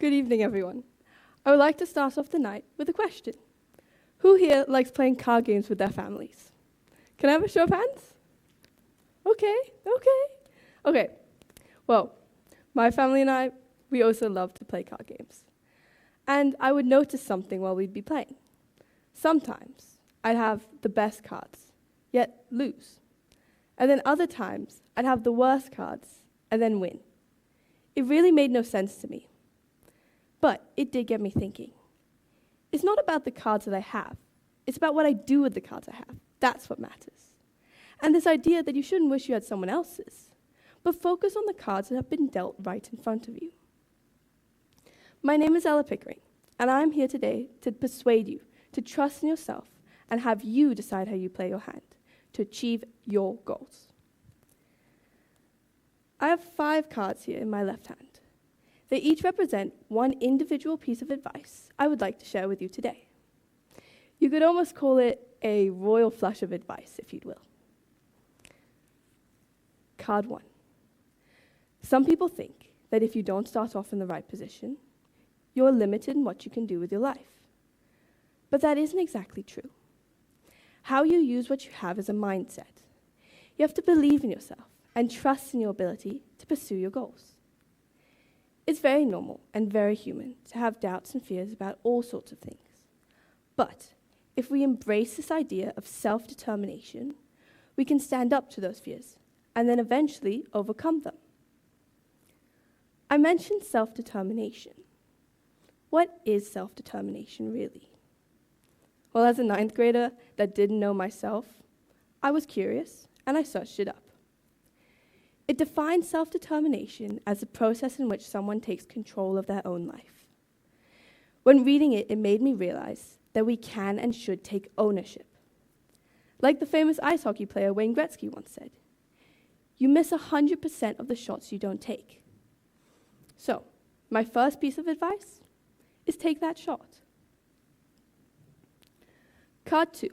Good evening, everyone. I would like to start off the night with a question. Who here likes playing card games with their families? Can I have a show of hands? Okay. Well, my family and I, we also love to play card games. And I would notice something while we'd be playing. Sometimes I'd have the best cards, yet lose. And then other times I'd have the worst cards and then win. It really made no sense to me. But it did get me thinking. It's not about the cards that I have. It's about what I do with the cards I have. That's what matters. And this idea that you shouldn't wish you had someone else's, but focus on the cards that have been dealt right in front of you. My name is Ella Pickering, and I'm here today to persuade you to trust in yourself and have you decide how you play your hand to achieve your goals. I have 5 cards here in my left hand. They each represent one individual piece of advice I would like to share with you today. You could almost call it a royal flush of advice, if you will. Card 1. Some people think that if you don't start off in the right position, you're limited in what you can do with your life. But that isn't exactly true. How you use what you have is a mindset. You have to believe in yourself and trust in your ability to pursue your goals. It's very normal and very human to have doubts and fears about all sorts of things. But if we embrace this idea of self-determination, we can stand up to those fears and then eventually overcome them. I mentioned self-determination. What is self-determination really? Well, as a 9th grader that didn't know myself, I was curious and I searched it up. It defines self-determination as a process in which someone takes control of their own life. When reading it, it made me realize that we can and should take ownership. Like the famous ice hockey player Wayne Gretzky once said, "You miss 100% of the shots you don't take." So, my first piece of advice is take that shot. Card 2,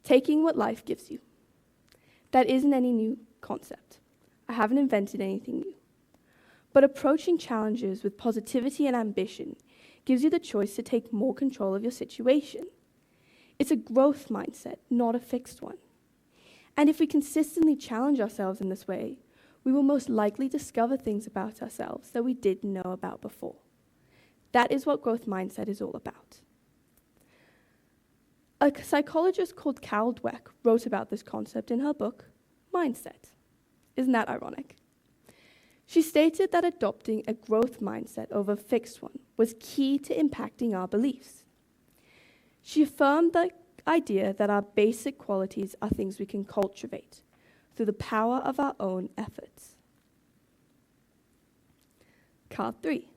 taking what life gives you. That isn't any new concept. I haven't invented anything new. But approaching challenges with positivity and ambition gives you the choice to take more control of your situation. It's a growth mindset, not a fixed one. And if we consistently challenge ourselves in this way, we will most likely discover things about ourselves that we didn't know about before. That is what growth mindset is all about. A psychologist called Carol Dweck wrote about this concept in her book, Mindset. Isn't that ironic? She stated that adopting a growth mindset over a fixed one was key to impacting our beliefs. She affirmed the idea that our basic qualities are things we can cultivate through the power of our own efforts. Card 3.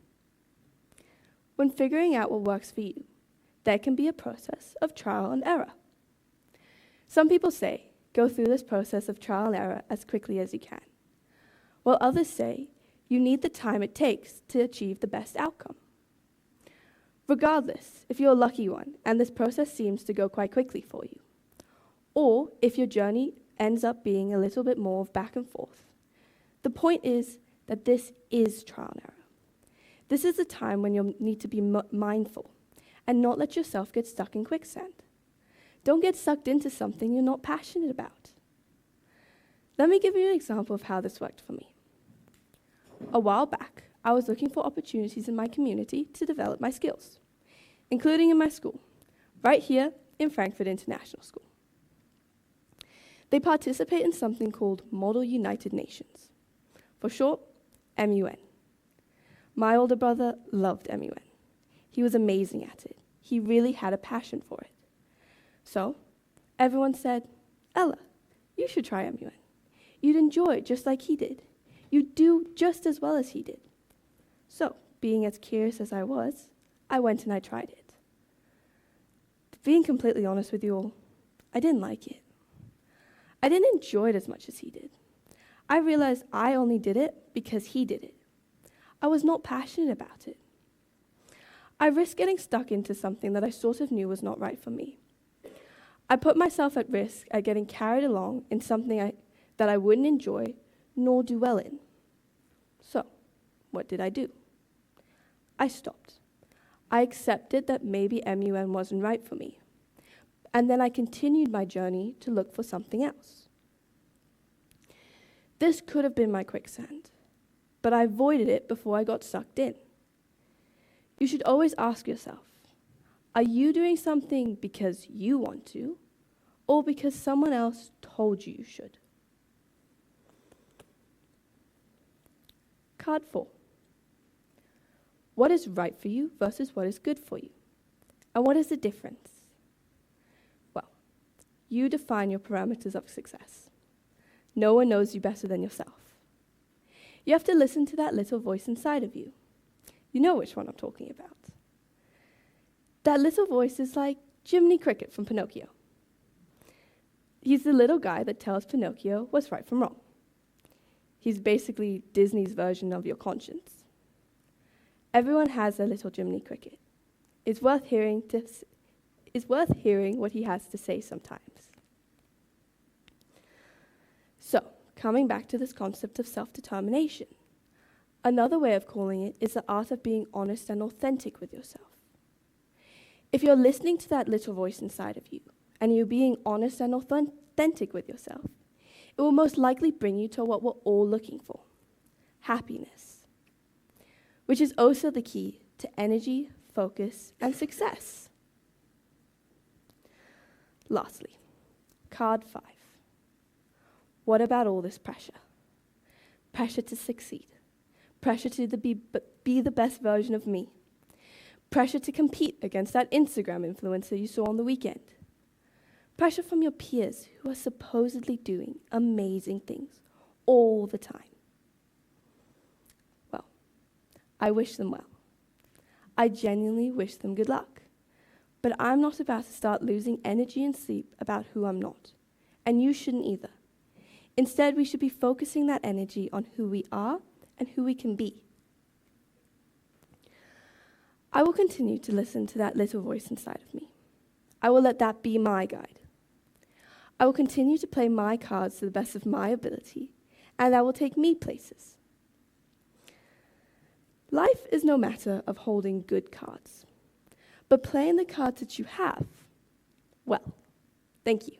When figuring out what works for you, there can be a process of trial and error. Some people say, go through this process of trial and error as quickly as you can, while others say you need the time it takes to achieve the best outcome. Regardless, if you're a lucky one and this process seems to go quite quickly for you, or if your journey ends up being a little bit more of back and forth, the point is that this is trial and error. This is the time when you'll need to be mindful and not let yourself get stuck in quicksand. Don't get sucked into something you're not passionate about. Let me give you an example of how this worked for me. A while back, I was looking for opportunities in my community to develop my skills, including in my school, right here in Frankfurt International School. They participate in something called Model United Nations, for short, MUN. My older brother loved MUN. He was amazing at it. He really had a passion for it. So, everyone said, "Ella, you should try MUN. You'd enjoy it just like he did. You'd do just as well as he did." So, being as curious as I was, I went and I tried it. Being completely honest with you all, I didn't like it. I didn't enjoy it as much as he did. I realized I only did it because he did it. I was not passionate about it. I risked getting stuck into something that I sort of knew was not right for me. I put myself at risk at getting carried along in something that I wouldn't enjoy nor do well in. So, what did I do? I stopped. I accepted that maybe MUN wasn't right for me. And then I continued my journey to look for something else. This could have been my quicksand, but I avoided it before I got sucked in. You should always ask yourself, are you doing something because you want to, or because someone else told you should? Card 4. What is right for you versus what is good for you? And what is the difference? Well, you define your parameters of success. No one knows you better than yourself. You have to listen to that little voice inside of you. You know which one I'm talking about. That little voice is like Jiminy Cricket from Pinocchio. He's the little guy that tells Pinocchio what's right from wrong. He's basically Disney's version of your conscience. Everyone has their little Jiminy Cricket. It's worth hearing what he has to say sometimes. So, coming back to this concept of self-determination, another way of calling it is the art of being honest and authentic with yourself. If you're listening to that little voice inside of you, and you're being honest and authentic with yourself, it will most likely bring you to what we're all looking for: happiness, which is also the key to energy, focus, and success. Lastly, card 5. What about all this pressure? Pressure to succeed. Pressure to be the best version of me. Pressure to compete against that Instagram influencer you saw on the weekend. Pressure from your peers who are supposedly doing amazing things all the time. Well, I wish them well. I genuinely wish them good luck. But I'm not about to start losing energy and sleep about who I'm not. And you shouldn't either. Instead, we should be focusing that energy on who we are and who we can be. I will continue to listen to that little voice inside of me. I will let that be my guide. I will continue to play my cards to the best of my ability, and that will take me places. Life is no matter of holding good cards, but playing the cards that you have, well, thank you.